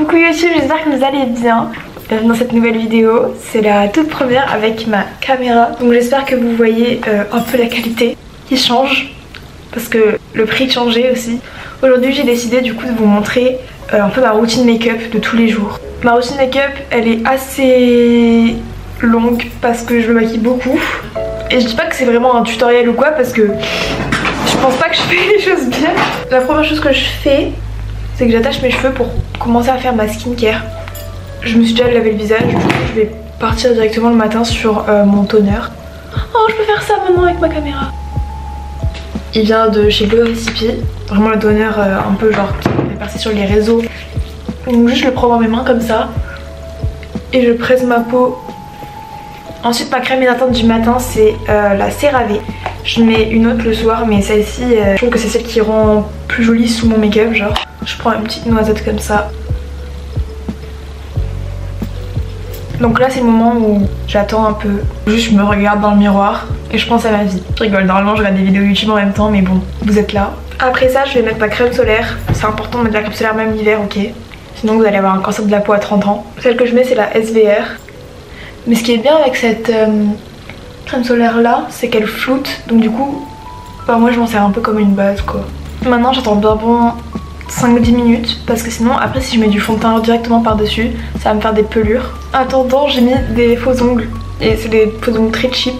Coucou YouTube, j'espère que vous allez bien. Bienvenue dans cette nouvelle vidéo, c'est la toute première avec ma caméra. Donc j'espère que vous voyez un peu la qualité qui change parce que le prix changeait aussi. Aujourd'hui j'ai décidé du coup de vous montrer un peu ma routine make-up de tous les jours. Ma routine make-up elle est assez longue parce que je me maquille beaucoup. Et je dis pas que c'est vraiment un tutoriel ou quoi parce que je pense pas que je fais les choses bien. La première chose que je fais, c'est que j'attache mes cheveux pour commencer à faire ma skincare. Je me suis déjà lavé le visage, du coup je vais partir directement le matin sur mon toner. Oh, je peux faire ça maintenant avec ma caméra. Il vient de chez Glow Recipe, vraiment le toner un peu genre qui est passé sur les réseaux. Donc juste je le prends dans mes mains comme ça et je presse ma peau. Ensuite ma crème hydratante du matin c'est la CeraVe. Je mets une autre le soir mais celle-ci je trouve que c'est celle qui rend plus jolie sous mon make-up genre. Je prends une petite noisette comme ça. Donc là c'est le moment où j'attends un peu. Juste je me regarde dans le miroir et je pense à ma vie. Je rigole, normalement je regarde des vidéos YouTube en même temps mais bon, vous êtes là. Après ça je vais mettre ma crème solaire. C'est important de mettre la crème solaire même l'hiver, ok. Sinon vous allez avoir un cancer de la peau à 30 ans. Celle que je mets c'est la SVR. Mais ce qui est bien avec cette crème solaire là, c'est qu'elle floute. Donc du coup, bah moi je m'en sers un peu comme une base quoi. Maintenant j'attends bien bon 5-10 minutes parce que sinon après si je mets du fond de teint directement par dessus ça va me faire des pelures. En attendant j'ai mis des faux ongles et c'est des faux ongles très cheap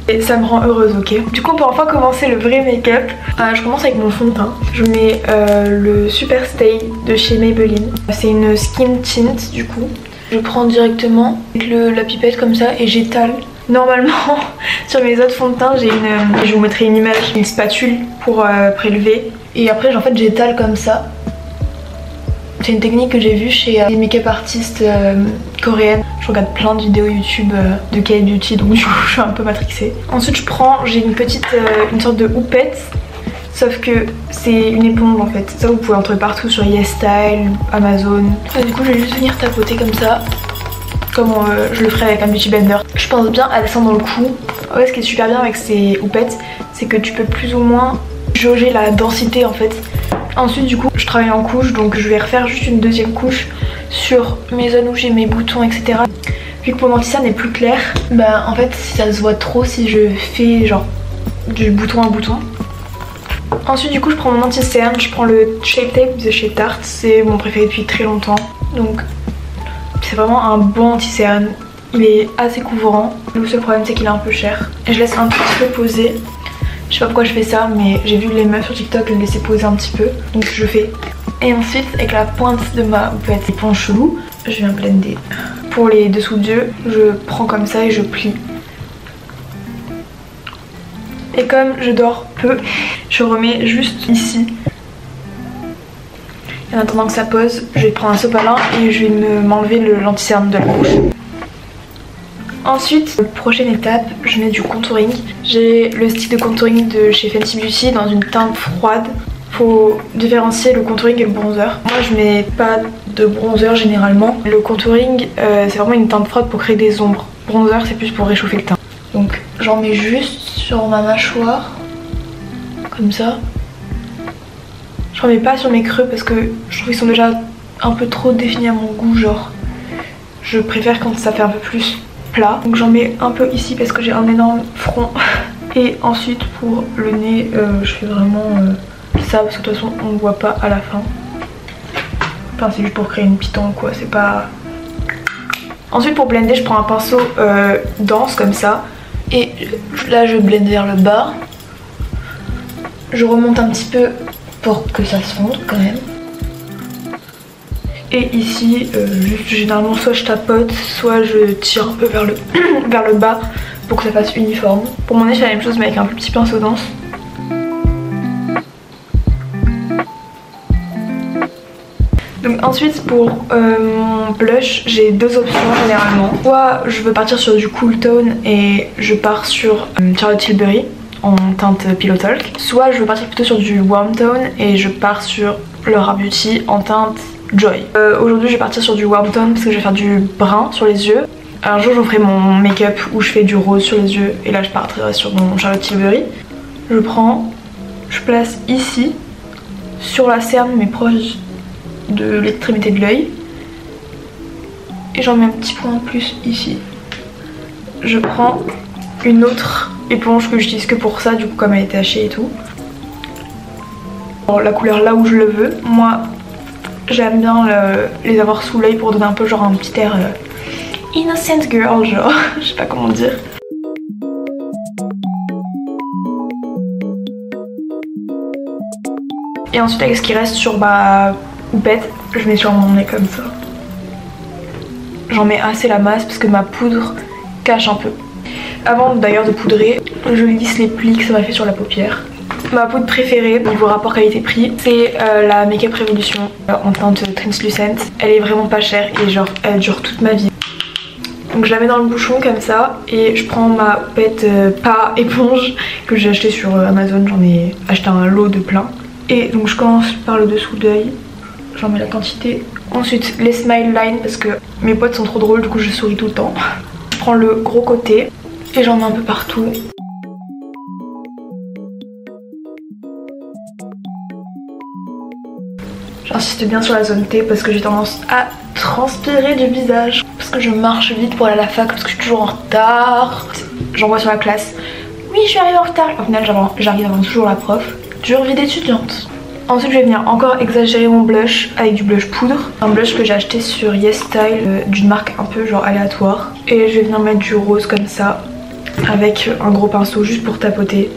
et ça me rend heureuse, ok. Du coup on peut enfin commencer le vrai make-up. Je commence avec mon fond de teint. Je mets le Super Stay de chez Maybelline. C'est une skin tint du coup. Je prends directement avec la pipette comme ça et j'étale. Normalement sur mes autres fonds de teint j'ai je vous mettrai une image, une spatule pour prélever. Et après en fait j'étale comme ça. C'est une technique que j'ai vue chez des make-up artistes coréennes. Je regarde plein de vidéos YouTube de K-beauty donc du coup je suis un peu matrixée. Ensuite j'ai une sorte de houppette. Sauf que c'est une éponge en fait. Ça vous pouvez en trouver partout sur YesStyle, Amazon. Du coup je vais juste venir tapoter comme ça. Comme je le ferais avec un beauty blender. Je pense bien à descendre dans le cou. Ouais, ce qui est super bien avec ces houpettes, c'est que tu peux plus ou moins jauger la densité en fait. Ensuite du coup je travaille en couche, donc je vais refaire juste une deuxième couche sur mes zones où j'ai mes boutons etc. Vu que mon anti-cerne est plus clair, bah en fait ça se voit trop si je fais genre du bouton à bouton. Ensuite du coup je prends mon anti-cerne, je prends le Shape Tape de chez Tarte, c'est mon préféré depuis très longtemps. Donc c'est vraiment un bon anti-cerne, il est assez couvrant. Le seul problème c'est qu'il est un peu cher. Et je laisse un petit peu poser. Je sais pas pourquoi je fais ça mais j'ai vu les meufs sur TikTok les laisser poser un petit peu. Donc je fais. Et ensuite avec la pointe de ma houppette éponge chelou, je viens blender. Pour les dessous d'yeux, je prends comme ça et je plie. Et comme je dors peu, je remets juste ici. Et en attendant que ça pose, je vais prendre un sopalin et je vais m'enlever l'anti-cerne de la couche. Ensuite, prochaine étape, je mets du contouring. J'ai le stick de contouring de chez Fenty Beauty dans une teinte froide. Faut différencier le contouring et le bronzer. Moi je mets pas de bronzer généralement. Le contouring c'est vraiment une teinte froide pour créer des ombres. Bronzer c'est plus pour réchauffer le teint. Donc j'en mets juste sur ma mâchoire, comme ça. J'en mets pas sur mes creux parce que je trouve qu'ils sont déjà un peu trop définis à mon goût, genre. Je préfère quand ça fait un peu plus plat. Donc j'en mets un peu ici parce que j'ai un énorme front. Et ensuite pour le nez, je fais vraiment ça parce que de toute façon on ne voit pas à la fin. Enfin c'est juste pour créer une petite ombre quoi, c'est pas... Ensuite pour blender je prends un pinceau dense comme ça. Et là je blende vers le bas. Je remonte un petit peu pour que ça se fonde quand même. Et ici juste généralement soit je tapote, soit je tire un peu vers le bas pour que ça fasse uniforme. Pour mon nez je fais la même chose mais avec un plus petit pinceau dense. Donc ensuite pour mon blush j'ai deux options généralement. Soit je veux partir sur du cool tone et je pars sur Charlotte Tilbury en teinte Pillow Talk. Soit je veux partir plutôt sur du warm tone et je pars sur Laura Beauty en teinte Joy. Aujourd'hui je vais partir sur du warm tone parce que je vais faire du brun sur les yeux. Un jour je vous ferai mon make-up où je fais du rose sur les yeux et là je partirai sur mon Charlotte Tilbury. Je prends, je place ici sur la cerne mais proche de l'extrémité de l'œil. Et j'en mets un petit point de plus ici. Je prends une autre éponge que j'utilise que pour ça, du coup comme elle est tachée et tout. La couleur là où je le veux. Moi j'aime bien les avoir sous l'œil pour donner un peu genre un petit air innocent girl, genre je sais pas comment dire. Et ensuite avec ce qui reste sur ma houppette, je mets sur mon nez comme ça. J'en mets assez la masse parce que ma poudre cache un peu. Avant d'ailleurs de poudrer, je lisse les plis que ça m'a fait sur la paupière. Ma poudre préférée niveau rapport qualité-prix, c'est la Make Up Revolution en teinte translucent. Elle est vraiment pas chère et genre elle dure toute ma vie. Donc je la mets dans le bouchon comme ça et je prends ma houppette pas éponge que j'ai acheté sur Amazon. J'en ai acheté un lot de plein. Et donc je commence par le dessous d'œil. J'en mets la quantité. Ensuite les smile lines parce que mes potes sont trop drôles, du coup je souris tout le temps. Je prends le gros côté et j'en mets un peu partout. J'insiste bien sur la zone T parce que j'ai tendance à transpirer du visage. Parce que je marche vite pour aller à la fac parce que je suis toujours en retard. J'envoie sur la classe. Oui, je suis arrivée en retard. Au final j'arrive avant toujours la prof. Dure vie d'étudiante. Ensuite je vais venir encore exagérer mon blush avec du blush poudre. Un blush que j'ai acheté sur YesStyle d'une marque un peu genre aléatoire. Et je vais venir mettre du rose comme ça avec un gros pinceau juste pour tapoter.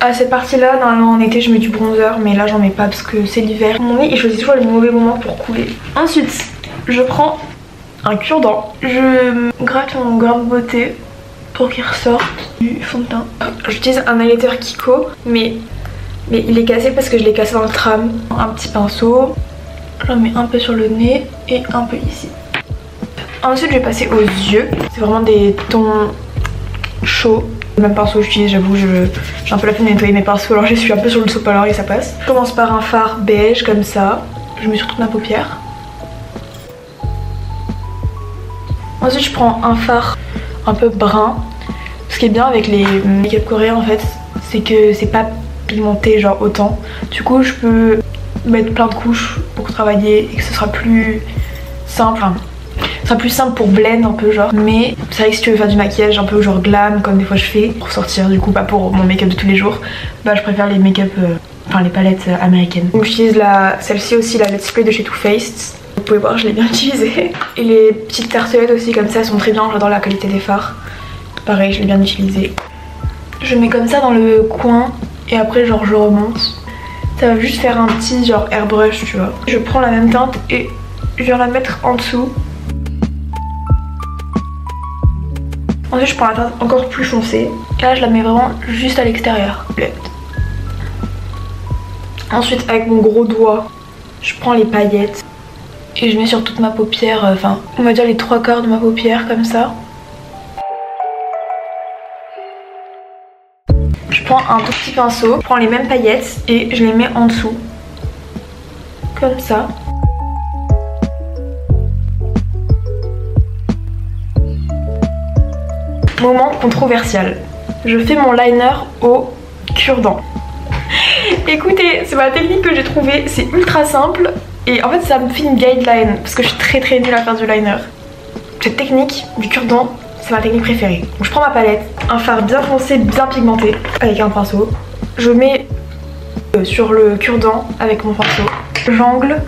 À cette partie là, normalement en été je mets du bronzer mais là j'en mets pas parce que c'est l'hiver. Mon nez il choisit toujours les mauvais moments pour couler. Ensuite je prends un cure-dent. Je gratte mon grain de beauté pour qu'il ressorte du fond de teint. J'utilise un highlighter Kiko mais il est cassé parce que je l'ai cassé dans le tram. Un petit pinceau, j'en mets un peu sur le nez et un peu ici. Ensuite je vais passer aux yeux. C'est vraiment des tons chauds. Le même pinceau j'utilise, j'avoue, j'ai un peu la flemme de nettoyer mes pinceaux alors je suis un peu sur le sopalin et ça passe. Je commence par un fard beige comme ça. Je mets sur toute ma paupière. Ensuite je prends un fard un peu brun. Ce qui est bien avec les make-up coréens en fait, c'est que c'est pas pigmenté genre autant. Du coup je peux mettre plein de couches pour travailler et que ce sera plus simple. Enfin, ce sera plus simple pour blend un peu genre. Mais c'est vrai que si tu veux faire du maquillage un peu genre glam comme des fois je fais, pour sortir du coup pas pour mon make-up de tous les jours, bah je préfère les make-up, enfin les palettes américaines. Donc j'utilise celle-ci aussi, la Let's Play de chez Too Faced. Vous pouvez voir, je l'ai bien utilisée. Et les petites tartelettes aussi comme ça, elles sont très bien, j'adore la qualité des fards. Pareil, je l'ai bien utilisée. Je mets comme ça dans le coin et après genre je remonte. Ça va juste faire un petit genre airbrush tu vois. Je prends la même teinte et je viens la mettre en dessous. Ensuite je prends la teinte encore plus foncée. Et là je la mets vraiment juste à l'extérieur. Ensuite avec mon gros doigt, je prends les paillettes. Et je mets sur toute ma paupière, enfin on va dire les 3/4 de ma paupière comme ça. Je prends un tout petit pinceau, je prends les mêmes paillettes et je les mets en dessous. Comme ça. Moment controversial. Je fais mon liner au cure-dent. Écoutez, c'est ma technique que j'ai trouvée, c'est ultra simple. Et en fait ça me fait une guideline parce que je suis très nulle à faire du liner. Cette technique du cure-dent, c'est ma technique préférée. Donc je prends ma palette, un fard bien foncé, bien pigmenté avec un pinceau. Je mets sur le cure-dent avec mon pinceau. J'angle.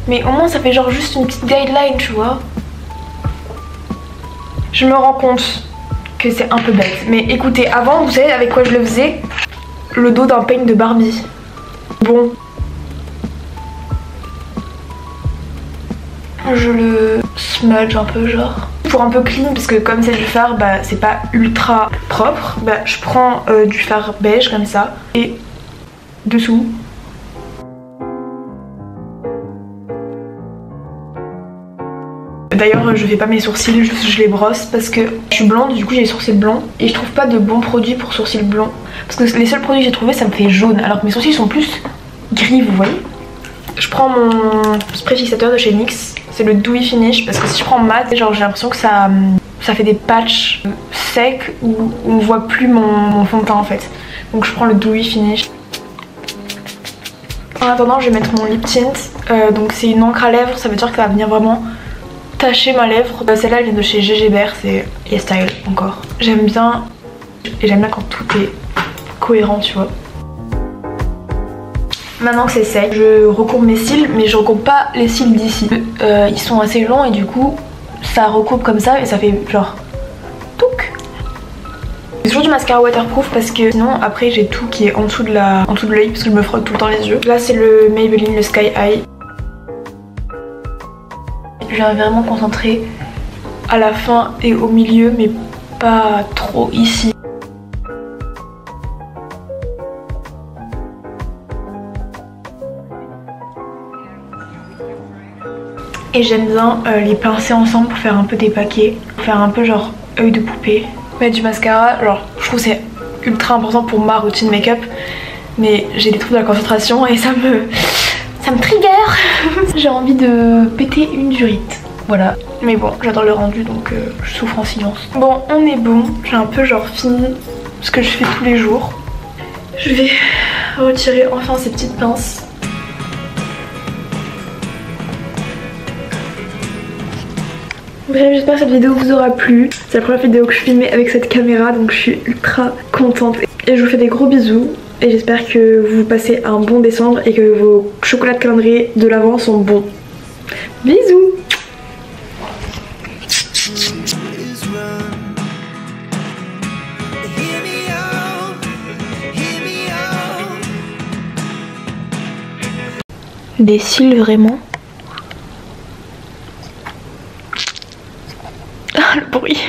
Mais au moins ça fait genre juste une petite guideline tu vois. Je me rends compte que c'est un peu bête. Mais écoutez, avant vous savez avec quoi je le faisais? Le dos d'un peigne de Barbie. Bon. Je le smudge un peu genre. Pour un peu clean parce que comme c'est du fard, bah c'est pas ultra propre. Bah je prends du fard beige comme ça. Et dessous. D'ailleurs je fais pas mes sourcils, juste je les brosse parce que je suis blonde, du coup j'ai les sourcils blonds. Et je trouve pas de bons produits pour sourcils blonds. Parce que les seuls produits que j'ai trouvé ça me fait jaune. Alors que mes sourcils sont plus gris, vous voyez. Je prends mon spray fixateur de chez NYX. C'est le Dewy Finish parce que si je prends mat, genre j'ai l'impression que ça fait des patchs sec où on voit plus mon fond de teint en fait. Donc je prends le Dewy Finish. En attendant, je vais mettre mon lip tint. Donc c'est une encre à lèvres, ça veut dire que ça va venir vraiment tacher ma lèvre. Celle-là elle vient de chez GG Bear, c'est YesStyle encore. J'aime bien, et j'aime bien quand tout est cohérent, tu vois. Maintenant que c'est sec, je recourbe mes cils, mais je recourbe pas les cils d'ici. Ils sont assez longs et du coup ça recourbe comme ça et ça fait genre touc. J'ai toujours du mascara waterproof parce que sinon après j'ai tout qui est en dessous de l'œil parce que je me frotte tout le temps les yeux. Là c'est le Maybelline, le Sky High. Je viens vraiment concentrer à la fin et au milieu mais pas trop ici. Et j'aime bien les pincer ensemble pour faire un peu des paquets, pour faire un peu genre œil de poupée. Mettre du mascara, genre je trouve c'est ultra important pour ma routine make-up, mais j'ai des troubles de la concentration et ça me trigger. J'ai envie de péter une durite, voilà. Mais bon, j'adore le rendu donc je souffre en silence. Bon, on est bon, j'ai un peu genre fini ce que je fais tous les jours. Je vais retirer enfin ces petites pinces. Bref, j'espère que cette vidéo vous aura plu. C'est la première vidéo que je filmais avec cette caméra, donc je suis ultra contente. Et je vous fais des gros bisous. Et j'espère que vous passez un bon décembre et que vos chocolats de calendrier de l'Avent sont bons. Bisous! Des cils vraiment. Ah, le bruit.